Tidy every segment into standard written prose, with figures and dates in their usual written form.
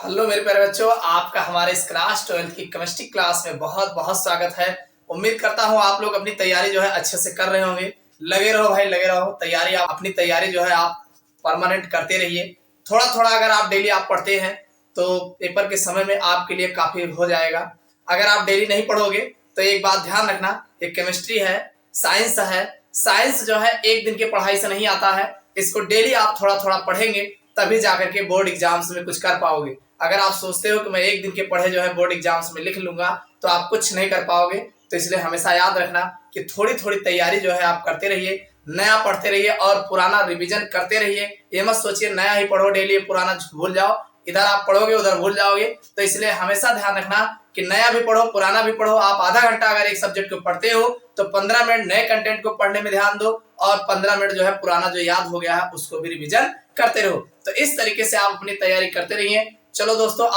Hello मेरे प्यारे बच्चों, आपका हमारे इस क्लास 12th की केमिस्ट्री क्लास में बहुत बहुत स्वागत है। उम्मीद करता हूँ आप लोग अपनी तैयारी जो है अच्छे से कर रहे होंगे। लगे रहो भाई, लगे रहो। तैयारी आप अपनी तैयारी जो है आप परमानेंट करते रहिए। थोड़ा थोड़ा अगर आप डेली आप पढ़ते हैं तो पेपर के समय में आपके लिए काफी हो जाएगा। अगर आप डेली नहीं पढ़ोगे तो एक बात ध्यान रखना, ये केमिस्ट्री है, साइंस है। साइंस जो है एक दिन की पढ़ाई से नहीं आता है। इसको डेली आप थोड़ा थोड़ा पढ़ेंगे तभी जाकर के बोर्ड एग्जाम्स में कुछ कर पाओगे। अगर आप सोचते हो कि मैं एक दिन के पढ़े जो है बोर्ड एग्जाम्स में लिख लूंगा तो आप कुछ नहीं कर पाओगे। तो इसलिए हमेशा याद रखना कि थोड़ी थोड़ी तैयारी जो है आप करते रहिए, नया पढ़ते रहिए और पुराना रिवीजन करते रहिए। ये मत सोचिए नया ही पढ़ो डेली, पुराना भूल जाओ। इधर आप पढ़ोगे उधर भूल जाओगे। तो इसलिए हमेशा ध्यान रखना कि नया भी पढ़ो पुराना भी पढ़ो। आप आधा घंटा अगर एक सब्जेक्ट को पढ़ते हो तो 15 मिनट नए कंटेंट को पढ़ने में ध्यान दो और 15 मिनट जो है पुराना जो याद हो गया है उसको भी रिवीजन करते रहो। तो इस तरीके से आप अपनी तैयारी करते रहिए। चलो दोस्तों,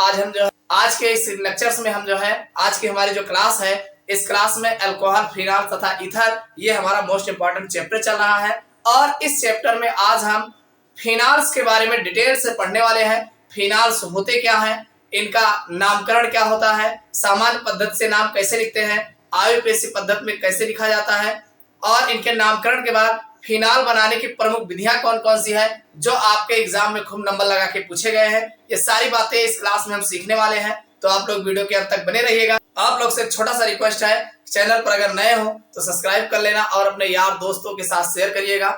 आज के इस लेक्चर्स में हम जो है आज की हमारी जो क्लास है, इस क्लास में अल्कोहल, फिनॉल तथा ईथर, ये हमारा मोस्ट इंपॉर्टेंट चैप्टर चल रहा है। और इस चैप्टर में आज हम फिनॉल्स के बारे में डिटेल से पढ़ने वाले हैं। फिनॉल्स होते क्या हैं, इनका नामकरण क्या होता है, सामान्य पद्धति से नाम कैसे लिखते हैं, आयुर्वेदिक पद्धति में कैसे लिखा जाता है, और इनके नामकरण के बाद फिनॉल बनाने की प्रमुख विधियां कौन कौन सी है जो आपके एग्जाम में खूब नंबर लगा के पूछे गए हैं। ये सारी बातें इस क्लास में हम सीखने वाले हैं। तो आप लोग वीडियो के अंत तक बने रहिएगा। आप लोग से एक छोटा सा रिक्वेस्ट है, चैनल पर अगर नए हो तो सब्सक्राइब कर लेना और अपने यार दोस्तों के साथ शेयर करिएगा।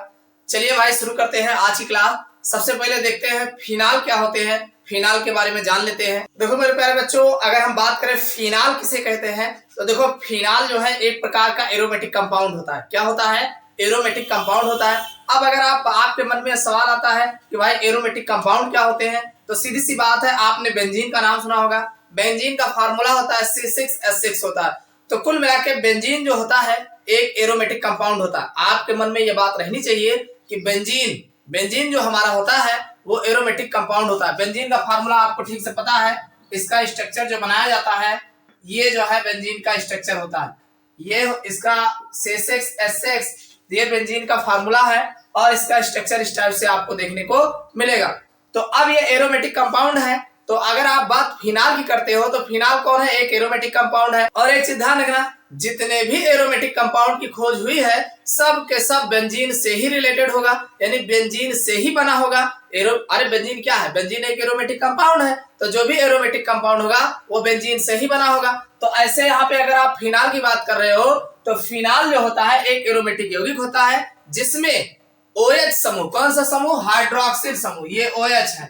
चलिए भाई शुरू करते हैं आज की क्लास। सबसे पहले देखते हैं फिनॉल क्या होते हैं, फिनॉल के बारे में जान लेते हैं। देखो मेरे प्यारे बच्चों, अगर हम बात करें फिनॉल किसे कहते हैं तो देखो फिनॉल जो है एक प्रकार का एरोमेटिक कंपाउंड होता है। क्या होता है? एरोमेटिक कंपाउंड होता है। अब अगर आपके मन में सवाल आता है कि भाई एरोमेटिक कंपाउंड क्या होते हैं, तो सीधी सी बात है, आपने बेंजीन का नाम सुना होगा। बेंजीन का फार्मूला होता है C6H6 होता है। तो कुल मिला के बेंजीन जो होता है एक एरोमेटिक कंपाउंड होता है। आपके मन में यह बात रहनी चाहिए कि बेंजीन जो हमारा होता है वो एरोमेटिक कंपाउंड होता है। बेंजीन का फार्मूला आपको ठीक से पता है। इसका स्ट्रक्चर जो बनाया जाता है, ये जो है बेंजीन का स्ट्रक्चर होता है। ये इसका C6H6 ये बेंजीन का फार्मूला है और इसका स्ट्रक्चर इस टाइप से आपको देखने को मिलेगा। तो अब ये एरोमेटिक कंपाउंड है। तो अगर आप बात फिनॉल की करते हो तो फिनॉल कौन है? एक एरोमेटिक कंपाउंड है। और एक चीज ध्यान रखना, जितने भी एरोमेटिक कंपाउंड की खोज हुई है सब के सब बेंजीन से ही रिलेटेड होगा, यानी बेंजीन से ही बना होगा। अरे बेंजीन क्या है? बेंजीन एक एरोमेटिक कंपाउंड है। तो जो भी एरोमेटिक कंपाउंड होगा वो बेंजीन से ही बना होगा। तो ऐसे यहाँ पे अगर आप फिनॉल की बात कर रहे हो तो फिनॉल जो होता है एक एरोमेटिक यौगिक होता है जिसमें OH समूह, कौन सा समूह? हाइड्रोक्सिल समूह। ये OH है,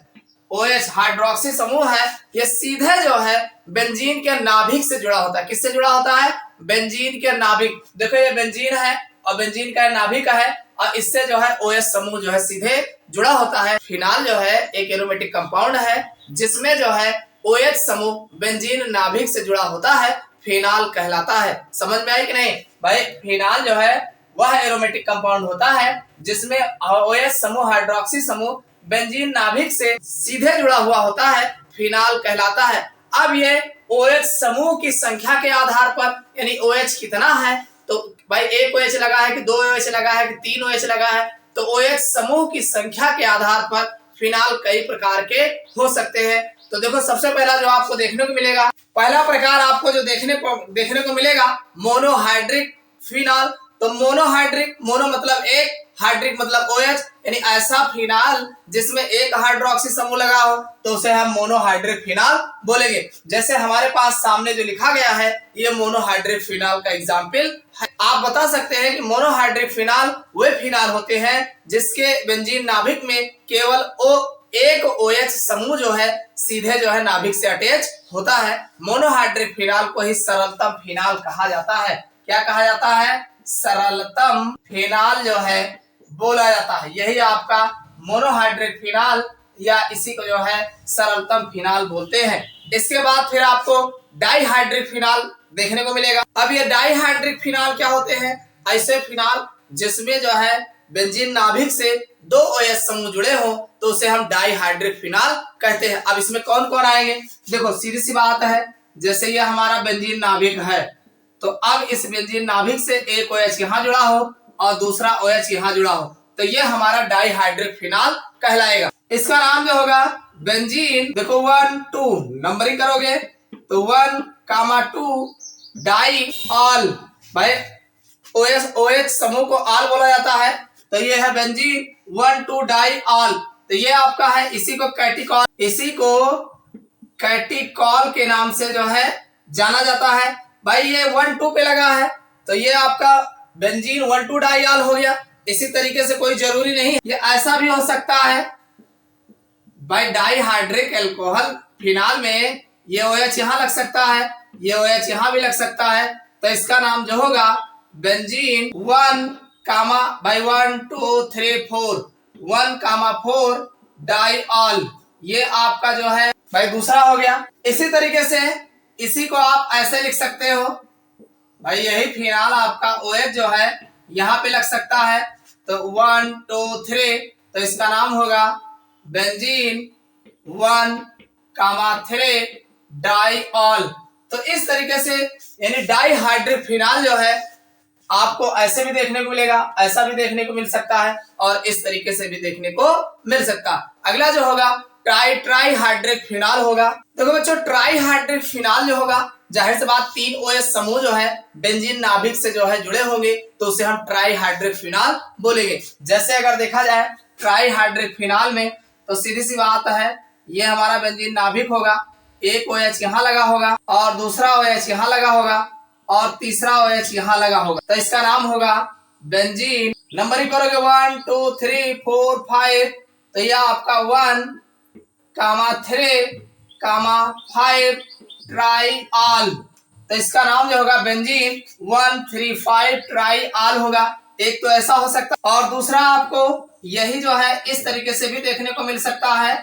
OH हाइड्रोक्सिल समूह है। ये सीधे जो है बेंजीन के नाभिक से जुड़ा होता है। किससे जुड़ा होता है? बेंजीन के नाभिक। देखो ये बेंजीन है और बेंजीन का नाभिक है और इससे जो है OH समूह जो है सीधे जुड़ा होता है। फिनॉल जो है एक एरोमेटिक कंपाउंड है जिसमें जो है OH समूह बेंजीन नाभिक से जुड़ा होता है, फिनॉल कहलाता है। समझ में आई कि नहीं भाई? फिनॉल जो है वह एरोमेटिक कंपाउंड होता है जिसमें OH समूह हाइड्रोक्सी समूह बेंजीन नाभिक से सीधे जुड़ा हुआ होता है, फिनॉल कहलाता है। अब ये OH समूह की संख्या के आधार पर, यानी OH कितना है, तो भाई एक OH लगा है कि 2 OH लगा है कि 3 OH लगा है, तो OH समूह की संख्या के आधार पर फिनॉल कई प्रकार के हो सकते हैं। तो देखो सबसे पहला जो आपको देखने को मिलेगा, पहला प्रकार आपको जो देखने को मिलेगा मोनोहाइड्रिक फिनॉल। तो मोनोहाइड्रिक, मोनो मतलब एक, हाइड्रिक मतलब OH, यानी ऐसा फिनॉल जिसमें एक हाइड्रोक्सी समूह लगा हो तो उसे हम मोनोहाइड्रिक फिनॉल बोलेंगे। जैसे हमारे पास सामने जो लिखा गया है ये मोनोहाइड्रिक फिनॉल का एग्जाम्पल है। आप बता सकते हैं कि मोनोहाइड्रिक फिनॉल वे फिनॉल होते हैं जिसके बेंजीन नाभिक में केवल एक OH समूह जो है सीधे जो है नाभिक से अटैच होता है। मोनोहाइड्रिक फिनॉल को ही सरलतम फिनॉल कहा जाता है। क्या कहा जाता है? सरलतम फिनॉल जो है बोला जाता है। यही आपका मोनोहाइड्रिक फिनॉल या इसी को जो है सरलतम फिनॉल बोलते हैं। इसके बाद फिर आपको डाइहाइड्रिक फिनॉल देखने को मिलेगा। अब ये डाइहाइड्रिक फिनॉल क्या होते हैं? ऐसे फिनॉल जिसमें जो है बेंजीन नाभिक से 2 OH समूह जुड़े हो तो उसे हम डाइहाइड्रिक फिनॉल कहते हैं। अब इसमें कौन कौन आएंगे? देखो सीधी सी बात है, जैसे ये हमारा बेंजीन नाभिक है तो अब इस बेंजीन नाभिक से एक OH यहाँ जुड़ा हो और दूसरा OH यहाँ जुड़ा हो तो ये हमारा डाइहाइड्रिक फिनॉल कहलाएगा। इसका नाम जो होगा बेंजीन देखो 1 2 नंबरिंग करोगे तो 1,2 डाई ऑल। भाई OH समूह को आल बोला जाता है, तो ये है बेंजीन 1 2 डाई ऑल। तो ये आपका है, इसी को कैटिकॉल के नाम से जो है जाना जाता है। भाई ये 1 2 पे लगा है तो ये आपका बेंजीन 1 2 डाई ऑल हो गया। इसी तरीके से कोई जरूरी नहीं, ये ऐसा भी हो सकता है भाई डाइहाइड्रिक एल्कोहल फिनाल में ये OH यहां लग सकता है, ये OH यहां भी लग सकता है, तो इसका नाम जो होगा बेंजीन 1 भाई 1 2 3 4 1,4 डाइऑल। ये आपका जो है भाई दूसरा हो गया। इसी तरीके से इसी को आप ऐसे लिख सकते हो भाई, यही फिनाल आपका OH जो है यहां पे लग सकता है, तो 1 2 3 तो इसका नाम होगा बेंजीन 1,3 डाइऑल। तो इस तरीके से यानी डाइहाइड्रिक फिनाल जो है आपको ऐसे भी देखने को मिलेगा, ऐसा भी देखने को मिल सकता है और इस तरीके से भी देखने को मिल सकता है। अगला जो होगा ट्राइहाइड्रिक फिनाल होगा। देखो बच्चों, ट्राइहाइड्रिक फिनाल जो होगा, जाहिर सी बात 3 OH समूह जो है बेंजीन नाभिक से जो है जुड़े होंगे, तो उसे हम ट्राइहाइड्रिक फिनाल बोलेंगे। जैसे अगर देखा जाए ट्राइहाइड्रिक फिनाल में, तो सीधी सी बात है, ये हमारा बेंजीन नाभिक होगा, एक OH यहाँ लगा होगा और दूसरा OH यहाँ लगा होगा और तीसरा OH यहाँ लगा होगा, तो इसका नाम होगा बेंजीन। नंबरिंग करोगे 1 2 3 4 5 तो यह आपका 1,3,5 ट्राइऑल। तो इसका नाम जो होगा बेंजीन 1,3,5 ट्राइऑल होगा। एक तो ऐसा हो सकता है और दूसरा आपको यही जो है इस तरीके से भी देखने को मिल सकता है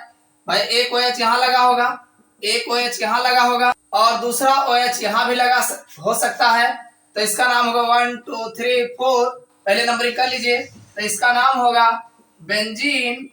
भाई, एक OH यहाँ लगा होगा, एक OH यहाँ लगा होगा और दूसरा OH यहाँ भी लगा हो सकता है, तो इसका नाम होगा 1 2 3 4 पहले नंबरिंग कर लीजिए, तो इसका नाम होगा बेंजीन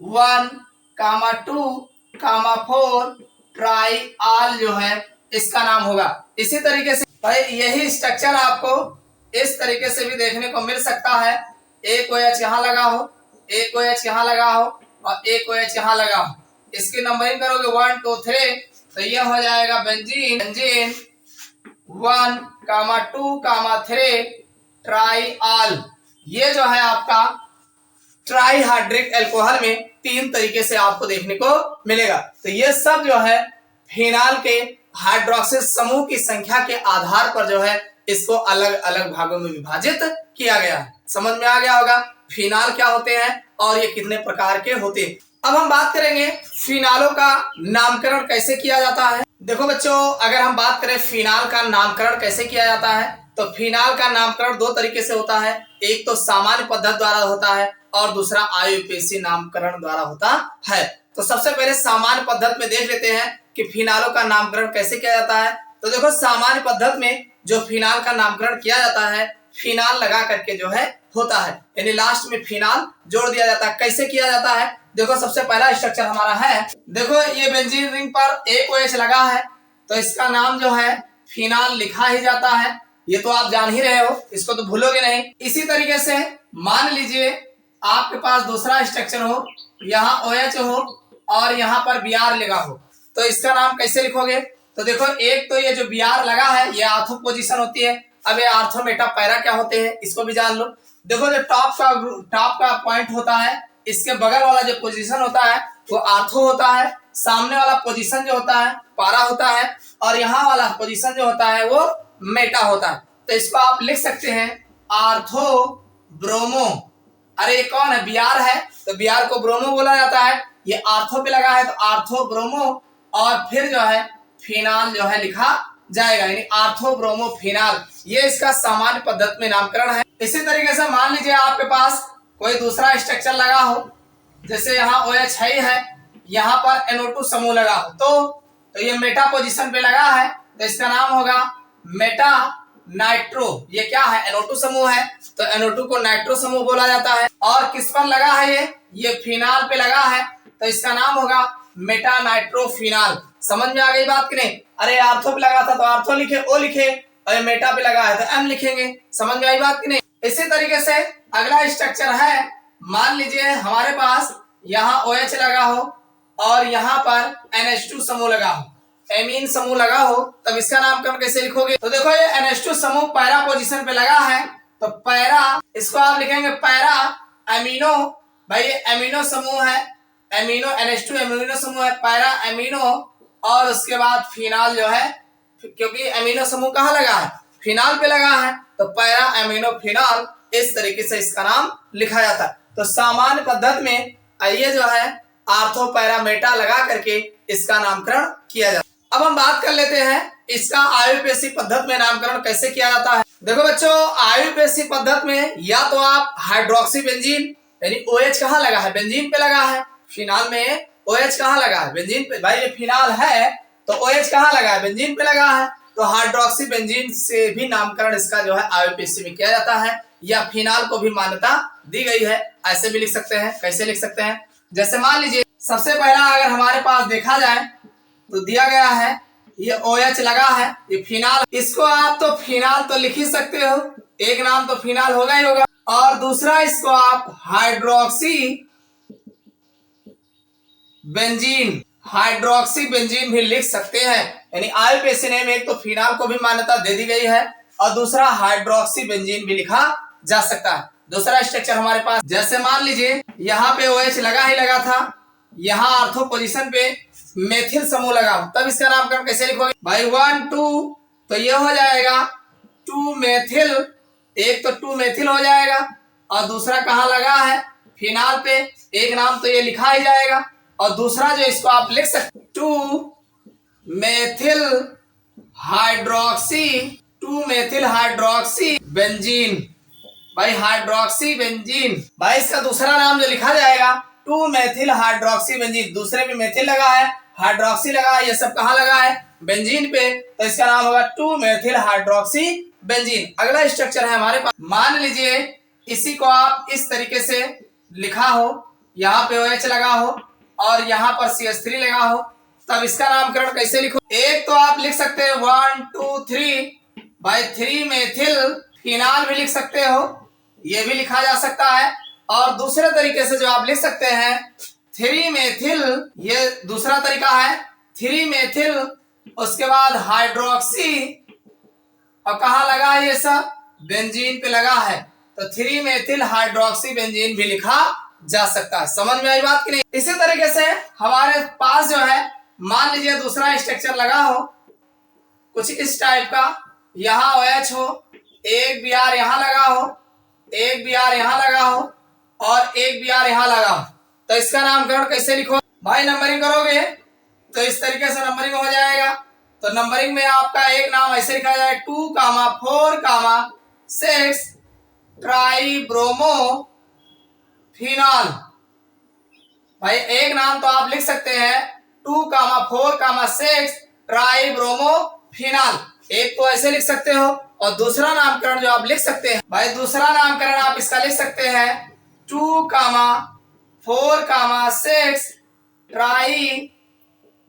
1,2,4 ट्राइऑल जो है इसका नाम होगा। इसी तरीके से भाई यही स्ट्रक्चर आपको इस तरीके से भी देखने को मिल सकता है, एक OH यहाँ लगा हो, एक OH यहाँ लगा हो और एक OH यहाँ लगा हो। इसकी नंबरिंग करोगे 1 2 3 तो ये हो जाएगा बेंजीन 1,2,3 ट्राइऑल। ये जो है आपका ट्राइहाइड्रिक एल्कोहल में 3 तरीके से आपको देखने को मिलेगा। तो ये सब जो है फिनाल के हाइड्रोक्सिल समूह की संख्या के आधार पर जो है इसको अलग अलग भागों में विभाजित किया गया है। समझ में आ गया होगा फिनाल क्या होते हैं और ये कितने प्रकार के होते हैं। अब हम बात करेंगे फिनालों का नामकरण कैसे किया जाता है। देखो बच्चों, अगर हम बात करें फिनाल का नामकरण कैसे किया जाता है, तो फिनाल का नामकरण 2 तरीके से होता है। एक तो सामान्य पद्धति द्वारा होता है और दूसरा आयुपेशी नामकरण द्वारा होता है। तो सबसे पहले सामान्य पद्धति में देख लेते हैं कि फिनालों का नामकरण कैसे किया जाता है। तो देखो, सामान्य पद्धति में जो फिनाल का नामकरण किया जाता है, फिनाल लगा करके जो है होता है, यानी लास्ट में फिनाल जोड़ दिया जाता है। कैसे किया जाता है, देखो सबसे पहला स्ट्रक्चर हमारा है, देखो ये बेंजीन रिंग पर एक OH लगा है, तो इसका नाम जो है फिनाल लिखा ही जाता है। ये तो आप जान ही रहे हो, इसको तो भूलोगे नहीं। इसी तरीके से मान लीजिए आपके पास दूसरा स्ट्रक्चर हो, यहाँ OH हो और यहाँ पर Br लगा हो, तो इसका नाम कैसे लिखोगे। तो देखो, एक तो ये जो Br लगा है ये आर्थो पोजीशन होती है। अब ये आर्थो मेटा पैरा क्या होते हैं इसको भी जान लो। देखो, जो टॉप का पॉइंट होता है, इसके बगल वाला जो पोजीशन होता है वो आर्थो होता है, सामने वाला पोजीशन जो होता है पारा होता है और यहाँ वाला पोजीशन जो होता है वो मेटा होता है। तो इसको आप लिख सकते हैं आर्थो ब्रोमो। अरे ये कौन है, Br है, तो Br को ब्रोमो बोला जाता है। ये आर्थो पे लगा है तो आर्थो ब्रोमो और फिर जो है फिनाल जो है लिखा जाएगा, यानी आर्थो ब्रोमो फिनाल। ये इसका सामान्य पद्धति में नामकरण है। इसी तरीके से मान लीजिए आपके पास कोई दूसरा स्ट्रक्चर लगा हो, जैसे यहाँ OH है, यहाँ पर NO2 समूह लगा हो, तो ये मेटा पोजीशन पे लगा है, तो इसका नाम होगा मेटा नाइट्रो। ये क्या है, NO2 समूह है, तो NO2 को नाइट्रो समूह बोला जाता है। और किस पर लगा है, ये फिनाल पे लगा है, तो इसका नाम होगा मेटा नाइट्रो फिनाल। समझ में आ गई बात कि नहीं। अरे आर्थो पे लगा था तो आर्थो लिखे, O लिखे, और मेटा पे लगा है तो M लिखेंगे। समझ में आई बात कि नहीं। इसी तरीके से अगला स्ट्रक्चर है, मान लीजिए हमारे पास यहाँ OH लगा हो और यहाँ पर NH2 समूह लगा हो, एमीन समूह लगा हो, तब इसका नामकरण कैसे लिखोगे? तो देखो ये NH2 समूह पैरा पोजीशन पे लगा है, तो पैरा, इसको आप लिखेंगे पैरा एमिनो। भाई ये एमिनो समूह है, एमिनो NH2 एमिनो समूह है, पैरा एमिनो। और उसके बाद फिनाल जो है, क्योंकि एमिनो समूह कहाँ लगा है? फिनाल पे लगा है, तो पैरा एमिनो फिनाल, इस तरीके से इसका नाम लिखा जाता है। तो सामान्य पद्धति में ये जो है आर्थो पैरा मेटा लगा करके इसका नामकरण किया जाता है। अब हम बात कर लेते हैं इसका आयुर्वेदी पद्धति में नामकरण कैसे किया जाता है। देखो बच्चों, आयुर्वेदी पद्धति में या तो आप हाइड्रोक्सी बेंजीन, यानी OH कहाँ लगा है? बेंजीन पे लगा है। फिनाल में OH कहाँ लगा है? बेंजीन पे। भाई ये फिनाल है तो OH कहाँ लगा है? बेंजीन पे लगा है, तो हाइड्रोक्सी बेंजीन से भी नामकरण इसका जो है आयुर्वेदी में किया जाता है, या फिनाल को भी मान्यता दी गई है। ऐसे भी लिख सकते हैं। कैसे लिख सकते हैं? जैसे मान लीजिए सबसे पहला अगर हमारे पास देखा जाए तो दिया गया है ये OH लगा है, ये फिनाल, इसको आप तो फिनाल तो लिख ही सकते हो, एक नाम तो फिनाल होगा ही होगा। और दूसरा इसको आप हाइड्रोक्सी बेंजीन, हाइड्रोक्सी बेंजीन भी लिख सकते हैं। यानी आयुर्वेदी नेम एक तो फिनाल को भी मान्यता दे दी गई है और दूसरा हाइड्रोक्सी बेंजीन भी लिखा जा सकता है। दूसरा स्ट्रक्चर हमारे पास, जैसे मान लीजिए यहाँ पे OH लगा ही लगा था, यहाँ आर्थो पोजीशन पे मेथिल समूह लगा, तब इसका नामकरण कैसे लिखोगे? भाई 1 2, तो ये हो जाएगा 2 मेथिल, एक तो 2 मेथिल हो जाएगा और दूसरा कहाँ लगा है? फिनाल पे, एक नाम तो ये लिखा ही जाएगा। और दूसरा जो इसको आप लिख सकते 2 methyl hydroxy, 2 methyl hydroxy benzene. भाई हाइड्रोक्सी बेंजीन, भाई इसका दूसरा नाम जो लिखा जाएगा 2 मेथिल हाइड्रोक्सी बेंजीन। दूसरे में मेथिल लगा है, हाइड्रोक्सी लगा है, ये सब कहाँ लगा है? बेंजीन पे, तो इसका नाम होगा 2 मेथिल हाइड्रोक्सी बेंजीन। अगला स्ट्रक्चर है हमारे पास, मान लीजिए इसी को आप इस तरीके से लिखा हो, यहाँ पे OH लगा हो और यहाँ पर CH3 लगा हो, तब इसका नामकरण कैसे लिखो? एक तो आप लिख सकते हैं 1 2 3, भाई 3 मेथिल फिनाल भी लिख सकते हो, ये भी लिखा जा सकता है। और दूसरे तरीके से जो आप लिख सकते हैं 3 मेथिल, ये दूसरा तरीका है 3 मेथिल, उसके बाद हाइड्रोक्सी, और कहाँ लगा है ये सब? बेंजीन पे लगा है, तो 3 मेथिल हाइड्रोक्सी बेंजीन भी लिखा जा सकता है। समझ में आई बात कि नहीं? इसी तरीके से हमारे पास जो है, मान लीजिए दूसरा स्ट्रक्चर लगा हो कुछ इस टाइप का, यहाँ OH हो, एक Br यहाँ लगा हो, एक Br यहाँ लगा हो और एक Br यहाँ लगा हो, तो इसका नामकरण कैसे लिखो? भाई नंबरिंग करोगे तो इस तरीके से नंबरिंग हो जाएगा। तो नंबरिंग में आपका एक नाम ऐसे लिखा जाए 2, 4, 6 ट्राई ब्रोमो फिनाल। भाई एक नाम तो आप लिख सकते हैं 2, 4, 6 ट्राई ब्रोमो फिनाल, एक तो ऐसे लिख सकते हो। और दूसरा नामकरण जो आप लिख सकते हैं, भाई दूसरा नामकरण आप इसका लिख सकते हैं 2, 4, 6 try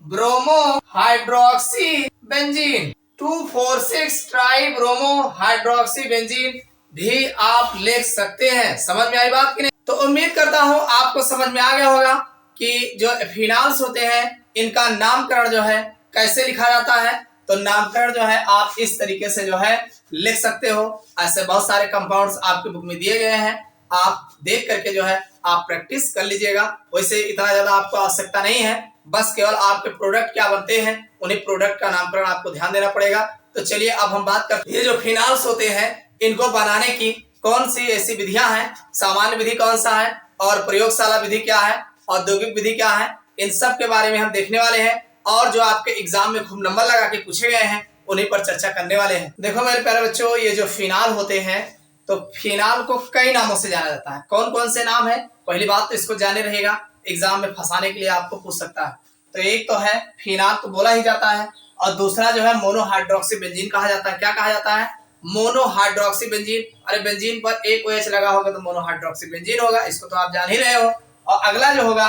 bromo hydroxy benzene, 2, 4, 6 try bromo hydroxy benzene भी आप लिख सकते हैं। समझ में आई बात कि नहीं? तो उम्मीद करता हूं आपको समझ में आ गया होगा कि जो फिनाल्स होते हैं इनका नामकरण जो है कैसे लिखा जाता है। तो नामकरण जो है आप इस तरीके से जो है लिख सकते हो। ऐसे बहुत सारे कंपाउंड्स आपके बुक में दिए गए हैं, आप देख करके जो है आप प्रैक्टिस कर लीजिएगा। वैसे इतना ज्यादा आपको आवश्यकता नहीं है, बस केवल आपके प्रोडक्ट क्या बनते हैं उन्हीं प्रोडक्ट का नामकरण आपको ध्यान देना पड़ेगा। तो चलिए अब हम बात करते हैं ये जो फिनाल्स होते हैं इनको बनाने की कौन सी ऐसी विधियां हैं, सामान्य विधि कौन सा है और प्रयोगशाला विधि क्या है, औद्योगिक विधि क्या है, इन सब के बारे में हम देखने वाले हैं। और जो आपके एग्जाम में खूब नंबर लगा के पूछे गए हैं उन्हीं पर चर्चा करने वाले हैं। देखो मेरे प्यारे बच्चों, ये जो फिनाल होते हैं तो फिनाल को कई नामों से जाना जाता है। कौन कौन से नाम है? पहली बात तो इसको जाने रहेगा, एग्जाम में फंसाने के लिए आपको पूछ सकता है। तो एक तो है फिनाल तो बोला ही जाता है, और दूसरा जो है मोनोहाइड्रोक्सी बेंजीन कहा जाता है। क्या कहा जाता है? मोनोहाइड्रोक्सी बेंजीन। अरे बेंजीन पर एक OH लगा होगा तो मोनोहाइड्रोक्सी बेंजीन होगा, इसको तो आप जान ही रहे हो। और अगला जो होगा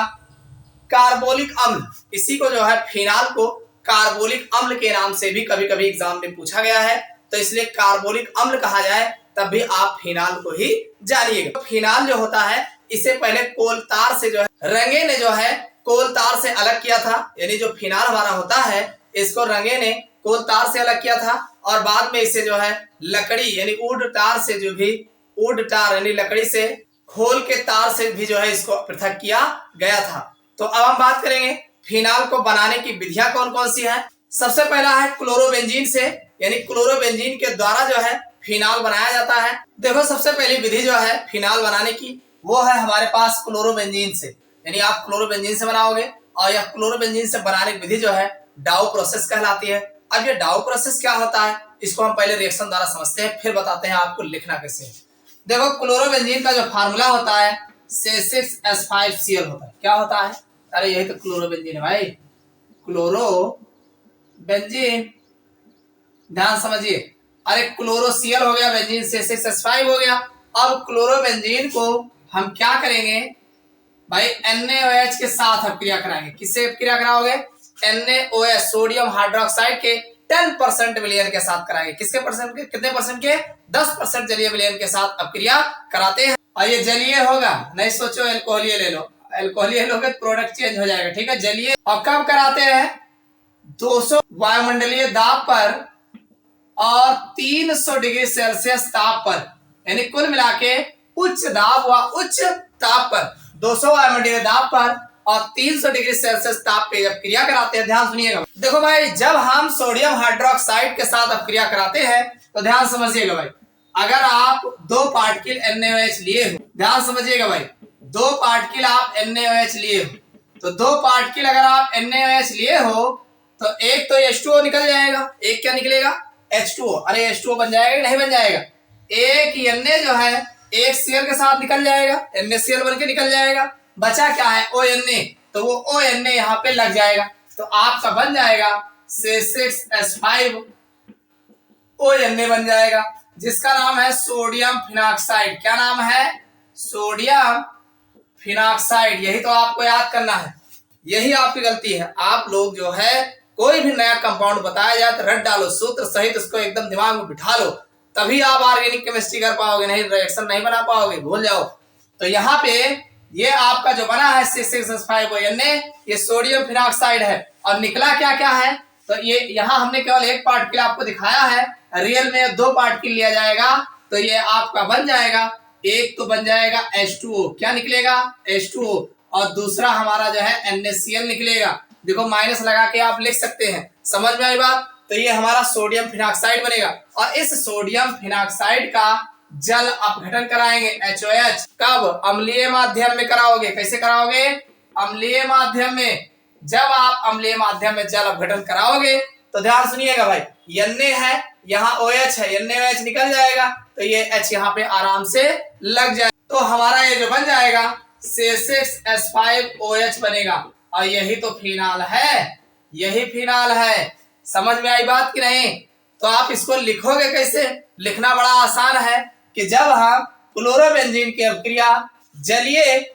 कार्बोलिक अम्ल, इसी को जो है फिनाल को कार्बोलिक अम्ल के नाम से भी कभी कभी एग्जाम में पूछा गया है, तो इसलिए कार्बोलिक अम्ल कहा जाए तब भी आप फिनाल को ही जानिएगा। फिनाल जो होता है इसे पहले कोलतार से जो है रंगे ने जो है कोल तार से अलग किया था, यानी जो फिनाल हमारा होता है इसको रंगे ने कोल तार से अलग किया था और बाद में इसे जो है लकड़ी यानी वुड तार से जो भी वुड तार यानी लकड़ी से खोल के तार से भी जो है इसको पृथक किया गया था। तो अब हम बात करेंगे फिनाल को बनाने की विधियां कौन कौन सी है। सबसे पहला है क्लोरोबेंजीन से, यानी क्लोरोबेंजीन के द्वारा जो है फिनाल बनाया जाता है। देखो सबसे पहली विधि जो है फिनाल बनाने की वो है हमारे पास क्लोरोबेंजीन से, यानी आप क्लोरोबेंजीन से बनाओगे और यह क्लोरोबेंजीन से बनाने की विधि जो है डाउ प्रोसेस कहलाती है। अब ये डाउ प्रोसेस क्या होता है इसको हम पहले रिएक्शन द्वारा समझते हैं, फिर बताते हैं आपको लिखना कैसे है। देखो क्लोरोबेंजीन का जो फार्मूला होता है C6H5Cl होता है। क्या होता है? अरे यही तो क्लोरोबेंजीन है भाई, क्लोरोबेंजीन, ध्यान समझिए। अरे क्लोरोसीएल हो गया, बेंजीन C6H5 हो गया। अब क्लोरोबेंजीन को हम क्या करेंगे भाई, NaOH के साथ अब क्रिया कराएंगे। किससे क्रिया कराओगे? NaOH सोडियम हाइड्रोक्साइड के 10% विलयन के साथ कराएंगे। किसके परसेंट के? कितने परसेंट के? 10% जलीय विलयन के साथ अब क्रिया कराते हैं। और ये जलीय होगा, नहीं सोचो एल्कोहलीय ले लो, एल्कोहलीय लोगे प्रोडक्ट चेंज हो जाएगा, ठीक है। जलीय और कब कराते हैं? 200 वायुमंडलीय दाब पर और 300 डिग्री सेल्सियस ताप पर, यानी कुल मिला के उच्च दाब व उच्च ताप पर 200 वायुमंडलीय दाब पर और 300 डिग्री सेल्सियस ताप पे जब क्रिया कराते हैं, ध्यान सुनिएगा। देखो भाई जब हम सोडियम हाइड्रोक्साइड के साथ अब क्रिया कराते हैं तो ध्यान समझिएगा भाई, अगर आप 2 पार्टिकल NaOH लिए हो, ध्यान समझिएगा भाई, 2 पार्टिकल आप NaOH लिए हो, तो 2 पार्टिकल अगर आप NaOH लिए हो तो एक तो H2O निकल जाएगा, एक क्या निकलेगा? H2O। अरे H2O बन जाएगा नहीं बन जाएगा? एक Na जो है एक Cl के साथ निकल जाएगा, NaCl बन के निकल जाएगा, बचा क्या है? ONa, तो वो ONa यहाँ पे लग जाएगा, तो आपका बन जाएगा C6H5 ONa बन जाएगा, जिसका नाम है सोडियम फिनॉक्साइड। क्या नाम है? Sodium phenoxide. यही तो आपको याद करना है, यही आपकी गलती है। आप लोग जो है कोई भी नया कंपाउंड बताया जाए तो रट डालो, सूत्र सहित उसको एकदम दिमाग में बिठा लो, तभी आप ऑर्गेनिक केमिस्ट्री कर पाओगे, नहीं रिएक्शन नहीं बना पाओगे, भूल जाओ। तो यहाँ पे ये आपका जो बना है C6H5 ONa, ये सोडियम फिनॉक्साइड है। और निकला क्या क्या है? तो ये यहाँ हमने केवल एक पार्टिकल आपको दिखाया है, रियल में 2 पार्टिकल लिया जाएगा, तो ये आपका बन जाएगा, एक तो बन जाएगा H2O, क्या निकलेगा? H2O, और दूसरा हमारा जो है NaCl निकलेगा। देखो माइनस लगा के आप लिख सकते हैं, समझ में आई बात? तो ये हमारा सोडियम फिनॉक्साइड बनेगा और इस सोडियम फिनॉक्साइड का जल अपघटन कराएंगे HOH। कब? अम्लीय माध्यम में कराओगे। कैसे कराओगे? अम्लीय माध्यम में। जब आप अम्लीय माध्यम में जल अपघटन कराओगे तो ध्यान सुनिएगा भाई, Na है यहाँ OH है, NaOH निकल जाएगा, तो ये H यहाँ पे आराम से लग जाएगा, तो हमारा ये जो बन जाएगा C6H5OH बनेगा। और यही तो फिनाल है, यही फिनाल है। समझ में आई बात कि नहीं? तो आप इसको लिखोगे कैसे? लिखना बड़ा आसान है कि जब हम क्लोरोबेंजीन की अभिक्रिया जलीय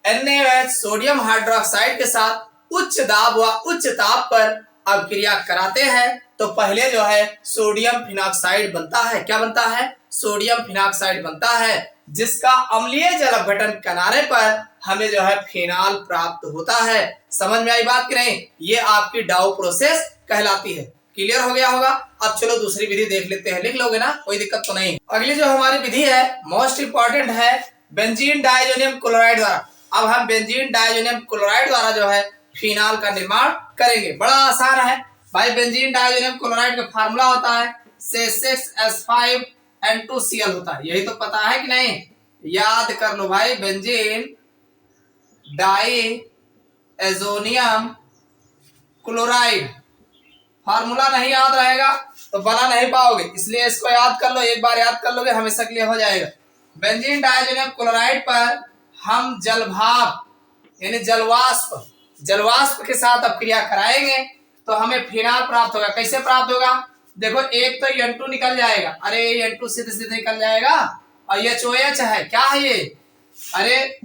NaOH सोडियम हाइड्रोक्साइड के साथ उच्च दाब व उच्च ताप पर अभिक्रिया कराते हैं तो पहले जो है सोडियम फिनॉक्साइड बनता है। क्या बनता है? सोडियम फिनॉक्साइड बनता है, जिसका अम्लीय जल अपघटन कराने पर हमें जो है फिनाल प्राप्त होता है। समझ में आई बात कि नहीं? ये आपकी डाउ प्रोसेस कहलाती है। क्लियर हो गया होगा? अब चलो दूसरी विधि देख लेते हैं, लिख लोगे ना, कोई दिक्कत तो नहीं। अगली जो हमारी विधि है मोस्ट इंपॉर्टेंट है बेंजीन डाइजोनियम क्लोराइड द्वारा। अब हम बेंजीन डाइजोनियम क्लोराइड द्वारा जो है फिनाल का निर्माण करेंगे। बड़ा आसान है भाई, बेंजीन डाइजोनियम क्लोराइड का फार्मूला होता है C6H5N2Cl होता है, यही तो पता है कि नहीं? याद कर लो भाई, बेंजीन डाइजोनियम क्लोराइड फार्मूला नहीं याद रहेगा तो बना नहीं पाओगे, इसलिए इसको याद कर लो। एक बार याद कर लोगे हमेशा के लिए हो जाएगा। बेंजीन डाइजोनियम क्लोराइड पर हम जलभाप यानी जलवाष्प के साथ अब क्रिया कराएंगे तो हमें फिनाल प्राप्त होगा। कैसे प्राप्त होगा? देखो एक तो N2 निकल जाएगा, अरे N2 सीधे सीधे निकल जाएगा, और HOH है। क्या है ये? अरे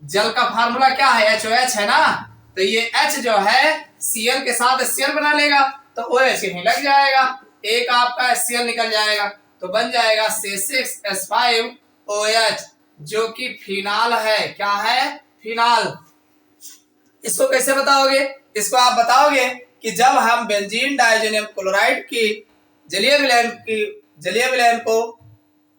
जल का फार्मूला क्या है? HOH है ना, तो ये H जो है Cl के साथ Cl बना लेगा तो OH यहीं लग जाएगा, एक आपका Cl निकल जाएगा, तो बन जाएगा C6H5OH जो कि फिनाल है। क्या है? फिनाल। इसको कैसे बताओगे? इसको आप बताओगे कि जब हम बेंजीन डाइजेनियम क्लोराइड की जलीय विलयन को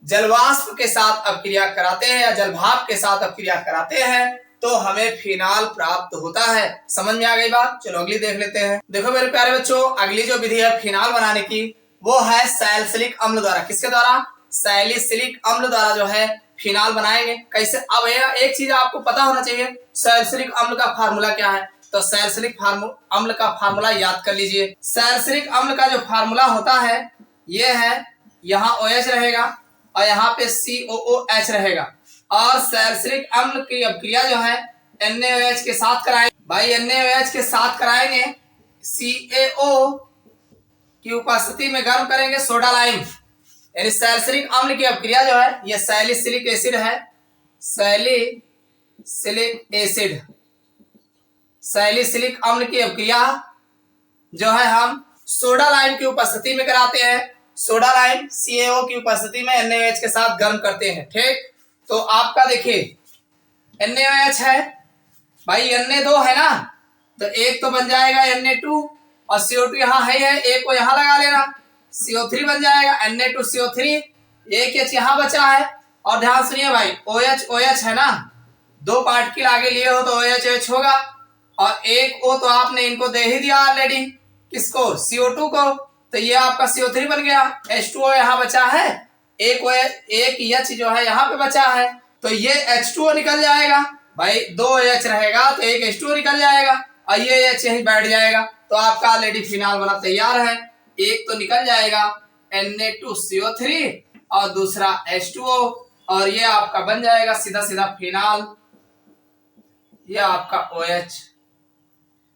जलवाष्प के साथ अपक्रिया कराते हैं या जलभाप के साथ अपक्रिया कराते हैं तो हमें फिनाल प्राप्त होता है। समझ में आ गई बात? चलो अगली देख लेते हैं। देखो मेरे प्यारे बच्चों, अगली जो विधि है फिनाल बनाने की वो है सैलिसिलिक अम्ल द्वारा। किसके द्वारा? सैलिसिलिक अम्ल द्वारा जो है फिनाल बनाएंगे। कैसे? अब एक चीज आपको पता होना चाहिए, सैलिसिलिक अम्ल का फार्मूला क्या है। तो सैलिसिलिक अम्ल का फार्मूला याद कर लीजिए। सैलिसिलिक अम्ल का जो फार्मूला होता है ये है, यहाँ OH रहेगा और यहाँ पे COOH रहेगा और सैलिसिलिक अम्ल की अपक्रिया जो है NaOH के साथ कराएंगे। भाई NaOH के साथ कराएंगे, CaO की उपस्थिति में गर्म करेंगे सोडा लाइम, यानी सैलिसिलिक अम्ल की अपक्रिया जो है ये सैलिसिलिक एसिड है। सैलिसिलिक अम्ल की अपक्रिया जो है हम सोडा लाइम की उपस्थिति में कराते हैं। सोडा लाइम CaO की उपस्थिति में NaOH के साथ गर्म करते हैं। ठीक, तो आपका देखिए NaOH है भाई, Na2 है ना, तो एक तो बन जाएगा Na2 और CO2 यहाँ है, एक को यहाँ लगा लेना, CO3 बन जाएगा, Na2CO3, एक H यहाँ बचा है। और ध्यान सुनिए भाई, OH है ना, दो पार्टिकल आगे लिए हो तो OH होगा और एक O तो आपने इनको दे ही दिया ऑलरेडी, किसको? CO2 को, तो ये आपका CO3 बन गया। H2O यहाँ बचा है, एक H जो है यहाँ पे बचा है, तो ये H2O निकल जाएगा भाई, दो H रहेगा तो एक H2O निकल जाएगा और ये H यहीं बैठ जाएगा, तो आपका ऑलरेडी फिनाल बना तैयार है। एक तो निकल जाएगा Na2CO3 और दूसरा H2O और ये आपका बन जाएगा सीधा सीधा फिनाल। ये आपका OH,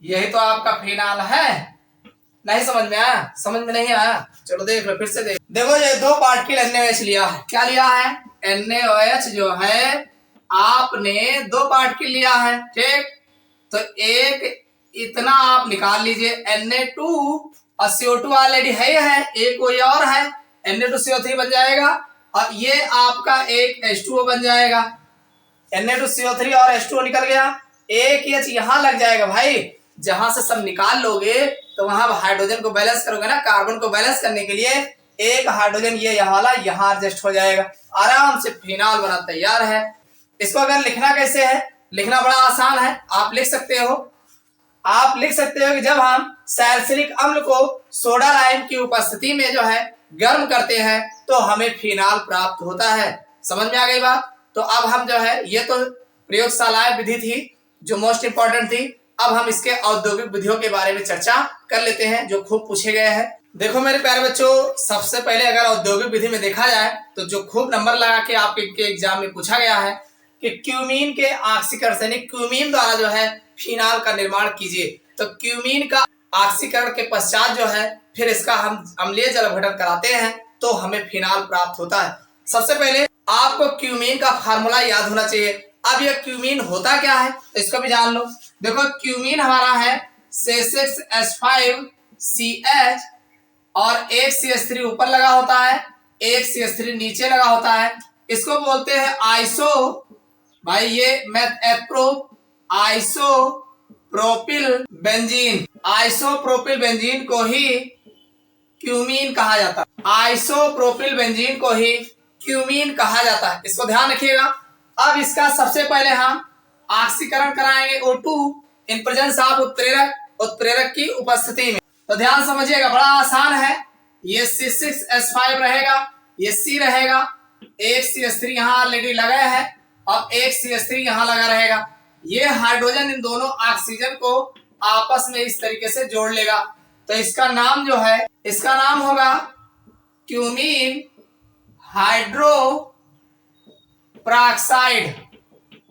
यही तो आपका फिनाल है। नहीं समझ में आया? समझ में नहीं आया? चलो देख लो, फिर से देखो ये दो पार्टिकल NaOH लिया है। क्या लिया है? NaOH जो है आपने दो पार्टिकल लिया है। ठीक, तो एक इतना आप निकाल लीजिए, Na2 और CO2 ऑलरेडी है, एक कोई और है, Na2CO3 बन जाएगा और ये आपका एक H2O बन जाएगा। Na2CO3 और H2O निकल गया, एक H यहाँ लग जाएगा भाई, जहां से सब निकाल लोगे तो वहां हाइड्रोजन को बैलेंस करोगे ना, कार्बन को बैलेंस करने के लिए एक हाइड्रोजन ये यहाँ वाला यहाँ एडजस्ट हो जाएगा, आराम से फिनाल बना तैयार है। इसको अगर लिखना कैसे है? लिखना बड़ा आसान है, आप लिख सकते हो कि जब हम सैलिसिलिक अम्ल को सोडा लाइम की उपस्थिति में जो है गर्म करते हैं तो हमें फिनाल प्राप्त होता है। समझ में आ गई बात? तो अब हम जो है, ये तो प्रयोगशाला विधि थी जो मोस्ट इंपॉर्टेंट थी, अब हम इसके औद्योगिक विधियों के बारे में चर्चा कर लेते हैं जो खूब पूछे गए हैं। देखो मेरे प्यारे बच्चों, सबसे पहले अगर औद्योगिक विधि में देखा जाए तो जो खूब नंबर लगा के आपके एग्जाम में पूछा गया है कि क्यूमीन के ऑक्सीकरण से, क्यूमीन द्वारा जो है फिनाल का निर्माण कीजिए। तो क्यूमीन का ऑक्सीकरण के पश्चात जो है फिर इसका हम अम्लीय जल अपघटन कराते हैं तो हमें फिनाल प्राप्त होता है। सबसे पहले आपको क्यूमीन का फार्मूला याद होना चाहिए। अब यह क्यूमीन होता क्या है तो इसको भी जान लो। देखो क्यूमीन हमारा है C6H5CH और एक CH3 ऊपर लगा होता है, एक CH3 नीचे लगा होता है। इसको बोलते हैं आइसो, भाई ये आइसोप्रोपिल बेंजीन। आइसोप्रोपिल बेंजीन को ही क्यूमीन कहा जाता है, आइसोप्रोपिल बेंजीन को ही क्यूमीन कहा जाता है, इसको ध्यान रखिएगा। अब इसका सबसे पहले हम ऑक्सीकरण कराएंगे O2 इन प्रेजेंस ऑफ उत्प्रेरक की उपस्थिति में। तो ध्यान समझिएगा, बड़ा आसान है। ये C6H5 रहेगा, ये C रहेगा, एक CH3 यहाँ ऑलरेडी लगा है और एक CH3 यहाँ लगा रहेगा। ये हाइड्रोजन इन दोनों ऑक्सीजन को आपस में इस तरीके से जोड़ लेगा, तो इसका नाम जो है, इसका नाम होगा क्यूमीन हाइड्रोपरॉक्साइड।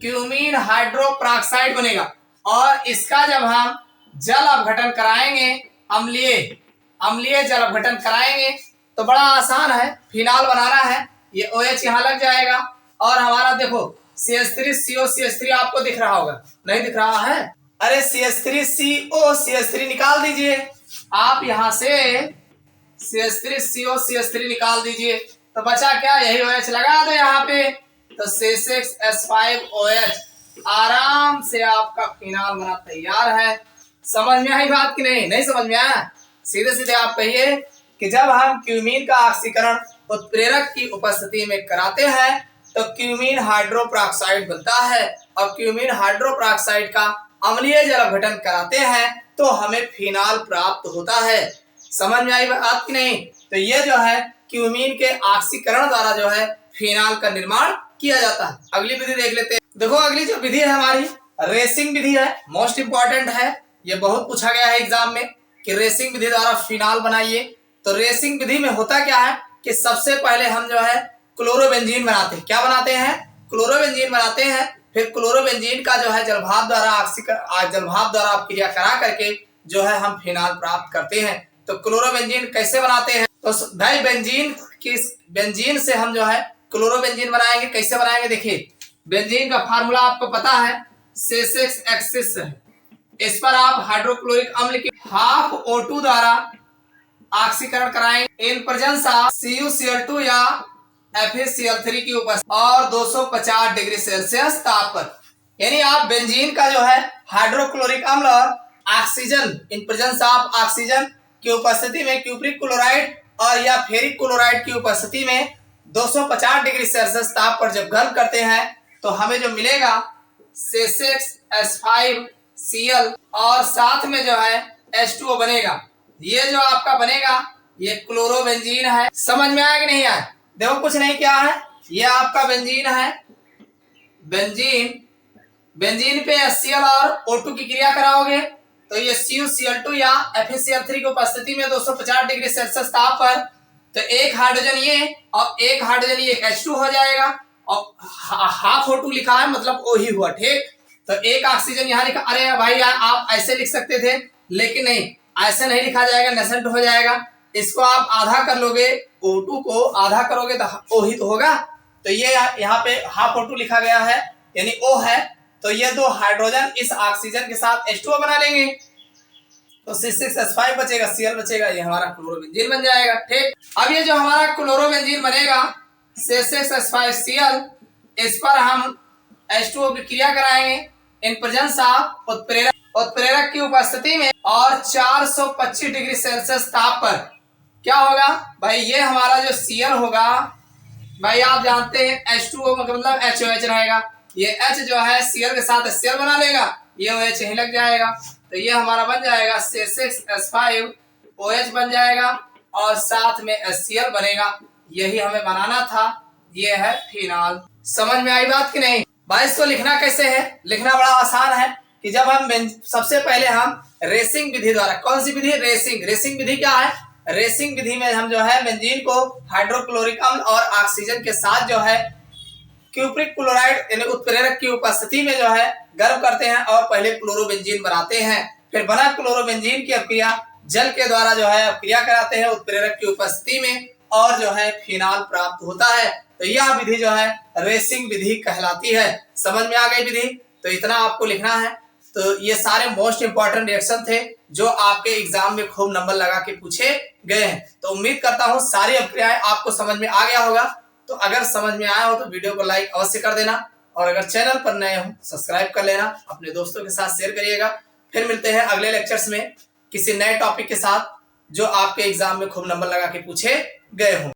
क्यूमीन हाइड्रोपरॉक्साइड बनेगा और इसका जब हम जल अपघटन कराएंगे, अम्लीय जल अपघटन कराएंगे तो बड़ा आसान है, फिनाल बनाना है। ये OH यहाँ लग जाएगा और हमारा देखो CH3CO आपको दिख रहा होगा, नहीं दिख रहा है? अरे CH3CO निकाल दीजिए आप, यहाँ से CH3CO निकाल दीजिए तो बचा क्या? यही OH लगा दो यहाँ पे, तो C6H5OH आराम से आपका फिनाल बना तैयार है। समझ में आई बात कि नहीं? नहीं समझ में आया? सीधे सीधे आप कहिए कि जब हम क्यूमीन का ऑक्सीकरण उत्प्रेरक की उपस्थिति में कराते हैं तो क्यूमीन हाइड्रोपेरोक्साइड बनता है, और क्यूमीन हाइड्रोपेरोक्साइड का अम्लीय जल अपघटन कराते हैं तो हमें फिनाल प्राप्त होता है। समझ में आई बात कि नहीं? तो ये जो है क्यूमीन के ऑक्सीकरण द्वारा जो है फिनाल का निर्माण किया जाता है। अगली विधि देख लेते हैं। देखो अगली जो विधि है हमारी रेसिंग विधि है, मोस्ट इंपॉर्टेंट है। ये बहुत पूछा गया है एग्जाम में कि रेसिंग विधि द्वारा फिनाल बनाइए। तो रेसिंग विधि में होता क्या है कि सबसे पहले हम जो है क्लोरोबेंजीन बनाते हैं। क्या बनाते हैं? क्लोरोबेंजीन बनाते हैं। फिर क्लोरोबेंजीन का जो है जलभाप द्वारा अपक्रिया करा करके जो है हम फिनाल प्राप्त करते हैं। तो क्लोरोबेंजीन कैसे बनाते हैं? तो भाई बेंजीन से हम जो है क्लोरोबेंजीन बनाएंगे। कैसे बनाएंगे? देखिए बेंजीन का फार्मूला आपको पता है C6H6 है। इस पर आप हाइड्रोक्लोरिक अम्ल की हाफ O2 द्वारा ऑक्सीकरण कराएंगे इन प्रेजेंस ऑफ CuCl2 या FeCl3 की उपस्थिति और 250 डिग्री सेल्सियस ताप पर। यानी आप बेंजीन का जो है हाइड्रोक्लोरिक अम्ल और oxygen in presence of oxygen की उपस्थिति में क्यूप्रिक क्लोराइड और या फेरिक क्लोराइड की उपस्थिति में 250 डिग्री सेल्सियस ताप पर जब गर्म करते हैं तो हमें जो मिलेगा C6H5Cl और साथ में जो है H2O बनेगा। ये जो आपका बनेगा ये क्लोरोबेंजीन है। समझ में आया कि नहीं आया? देखो कुछ नहीं क्या है, ये आपका बेंजीन है। बेंजीन पे HCl और O2 की क्रिया कराओगे तो ये CuCl2 या FeCl3 की उपस्थिति में 250 डिग्री सेल्सियस ताप पर तो एक हाइड्रोजन ये और एक हाइड्रोजन ये H2 हो जाएगा और हाफ O2 लिखा है मतलब O ही हुआ। ठीक, तो एक ऑक्सीजन यहाँ लिखा। अरे भाई आप ऐसे लिख सकते थे लेकिन नहीं, ऐसे नहीं लिखा जाएगा, नेसेंट हो जाएगा। इसको आप आधा कर लोगे, O2 को आधा करोगे तो O ही तो होगा। तो ये यहाँ पे हाफ O2 लिखा गया है यानी O है। तो ये दो हाइड्रोजन इस ऑक्सीजन के साथ H2O बना लेंगे तो C6H5 बचेगा, Cl बचेगा, ये हमारा क्लोरोबेंजीन बन जाएगा। ठीक, अब ये जो हमारा क्लोरोबेंजीन बनेगा C6H5Cl, इस पर हम H2O की क्रिया कराएंगे इन प्रेजेंस ऑफ उत्प्रेरक की उपस्थिति में और 425 डिग्री सेल्सियस ताप पर। क्या होगा भाई? ये हमारा जो Cl होगा भाई आप जानते हैं H2O मतलब HOH रहेगा। ये H जो है Cl के साथ Cl बना लेगा, ये OH यहीं लग जाएगा तो ये हमारा बन जाएगा C6H5OH बन जाएगा और साथ में HCl बनेगा। यही हमें बनाना था, ये है फिनाल। समझ में आई बात कि नहीं? भाई इसको लिखना कैसे है? लिखना बड़ा आसान है कि जब हम सबसे पहले हम रेसिंग विधि द्वारा, कौन सी विधि? रेसिंग विधि क्या है? रेसिंग विधि में हम जो है बेंजीन को हाइड्रोक्लोरिक अम्ल और ऑक्सीजन के साथ जो है क्यूप्रिक क्लोराइड यानी उत्प्रेरक की उपस्थिति में जो है गर्म करते हैं और पहले क्लोरोबेंजीन बनाते हैं। फिर बना क्लोरोबेंजीन की अपक्रिया जल के द्वारा जो है अपक्रिया कराते हैं उत्प्रेरक की उपस्थिति में और जो है फिनाल प्राप्त होता है। तो यह विधि जो है रेसिंग विधि कहलाती है। समझ में आ गई विधि? तो इतना आपको लिखना है। तो ये सारे मोस्ट इंपॉर्टेंट रिएक्शन थे जो आपके एग्जाम में खूब नंबर लगा के पूछे गए हैं। तो उम्मीद करता हूँ सारी अपक्रियाएं आपको समझ में आ गया होगा। तो अगर समझ में आया हो तो वीडियो को लाइक अवश्य कर देना और अगर चैनल पर नए हो सब्सक्राइब कर लेना, अपने दोस्तों के साथ शेयर करिएगा। फिर मिलते हैं अगले लेक्चर्स में किसी नए टॉपिक के साथ जो आपके एग्जाम में खूब नंबर लगा के पूछे गए हों।